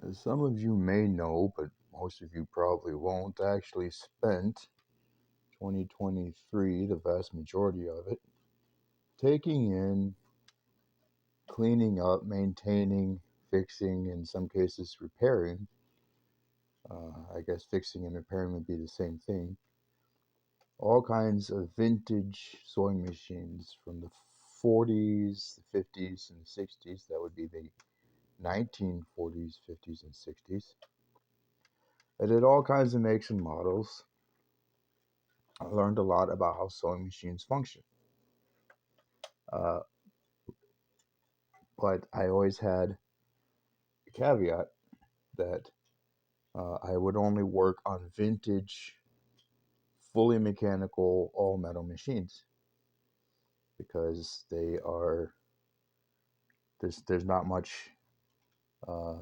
As some of you may know, but most of you probably won't, I actually spent 2023, the vast majority of it, taking in, cleaning up, maintaining, fixing, in some cases repairing. I guess fixing and repairing would be the same thing. All kinds of vintage sewing machines from the 40s, the 50s, and the 60s. That would be the 1940s, 50s, and 60s. I did all kinds of makes and models. I learned a lot about how sewing machines function. Uh, but I always had a caveat that I would only work on vintage, fully mechanical, all metal machines because there's not much uh,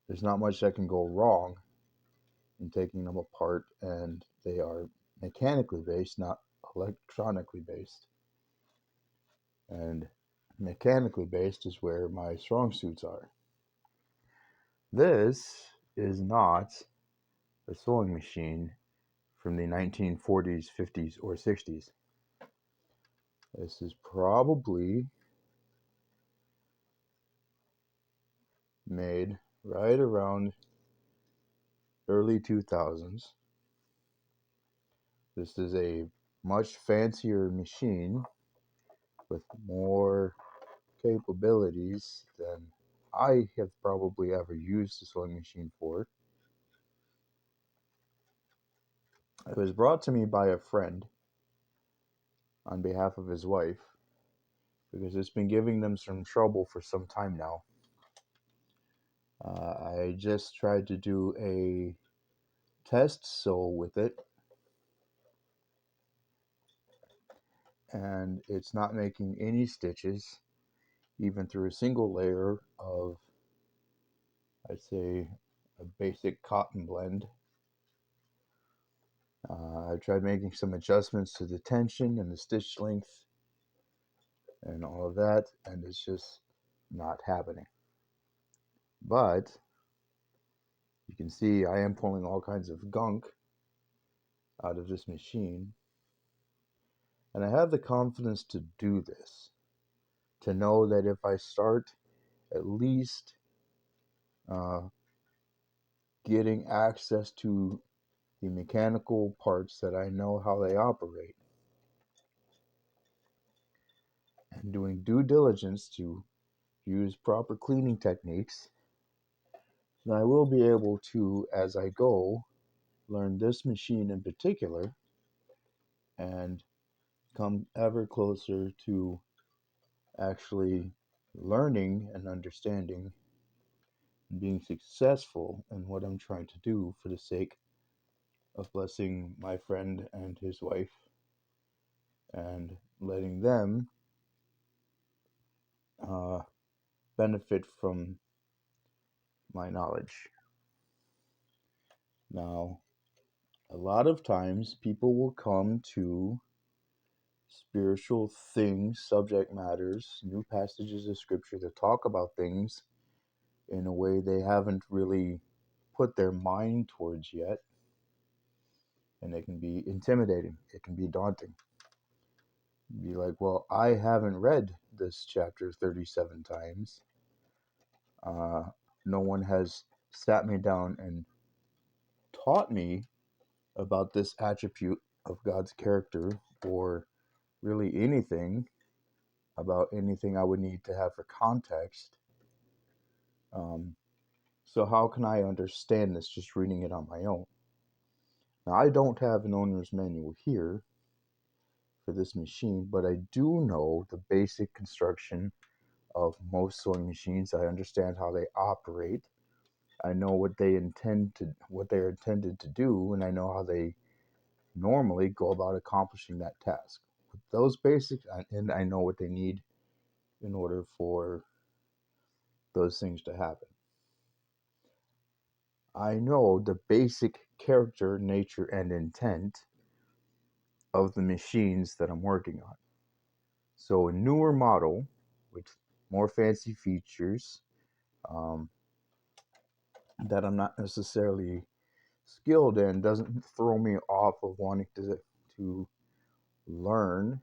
there's not much that can go wrong in taking them apart, and they are mechanically based, not electronically based. And mechanically based is where my strong suits are. This is not a sewing machine from the 1940s, 50s, or 60s. This is probably made right around early 2000s. This is a much fancier machine with more capabilities than I have probably ever used a sewing machine for. It was brought to me by a friend on behalf of his wife because it's been giving them some trouble for some time now. I just tried to do a test sew with it, and it's not making any stitches, even through a single layer of, I'd say, a basic cotton blend. I tried making some adjustments to the tension and the stitch length and all of that, and it's just not happening. But you can see I am pulling all kinds of gunk out of this machine, and I have the confidence to do this, to know that if I start at least uh, getting access to the mechanical parts that I know how they operate and doing due diligence to use proper cleaning techniques, then I will be able to, as I go, learn this machine in particular and come ever closer to actually learning and understanding and being successful in what I'm trying to do for the sake of blessing my friend and his wife and letting them uh, benefit from my knowledge. Now, a lot of times people will come to spiritual things, subject matters, new passages of scripture that talk about things in a way they haven't really put their mind towards yet. And it can be intimidating, it can be daunting. Be like, well, I haven't read this chapter 37 times. Uh, no one has sat me down and taught me about this attribute of God's character or really anything about anything I would need to have for context. Um, so, how can I understand this just reading it on my own? Now, I don't have an owner's manual here for this machine, but I do know the basic construction of most sewing machines. I understand how they operate. I know what they are intended to do, and I know how they normally go about accomplishing that task. With those basics, and I know what they need in order for those things to happen. I know the basic character, nature, and intent of the machines that I'm working on. So a newer model with more fancy features, um, that I'm not necessarily skilled in doesn't throw me off of wanting to learn,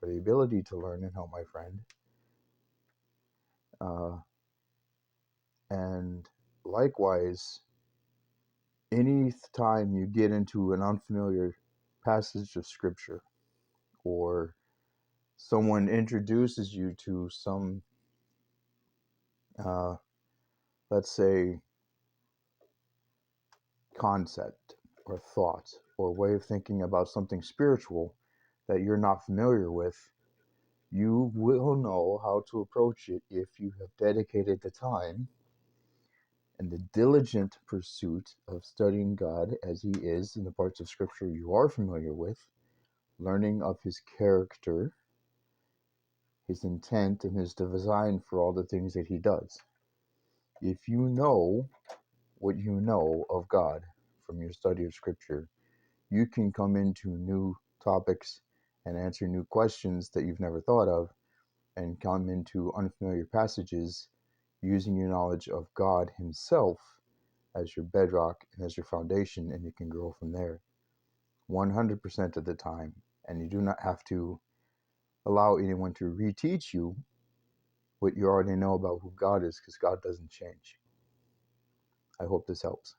or the ability to learn and help my friend. Uh, and likewise, any time you get into an unfamiliar passage of scripture, or someone introduces you to some, uh, let's say, concept or thought or way of thinking about something spiritual that you're not familiar with, you will know how to approach it if you have dedicated the time and the diligent pursuit of studying God as He is in the parts of Scripture you are familiar with, learning of His character, His intent, and His design for all the things that He does. If you know what you know of God from your study of Scripture, you can come into new topics and answer new questions that you've never thought of, and come into unfamiliar passages using your knowledge of God Himself as your bedrock and as your foundation, and you can grow from there 100% of the time. And you do not have to allow anyone to reteach you what you already know about who God is, because God doesn't change. I hope this helps.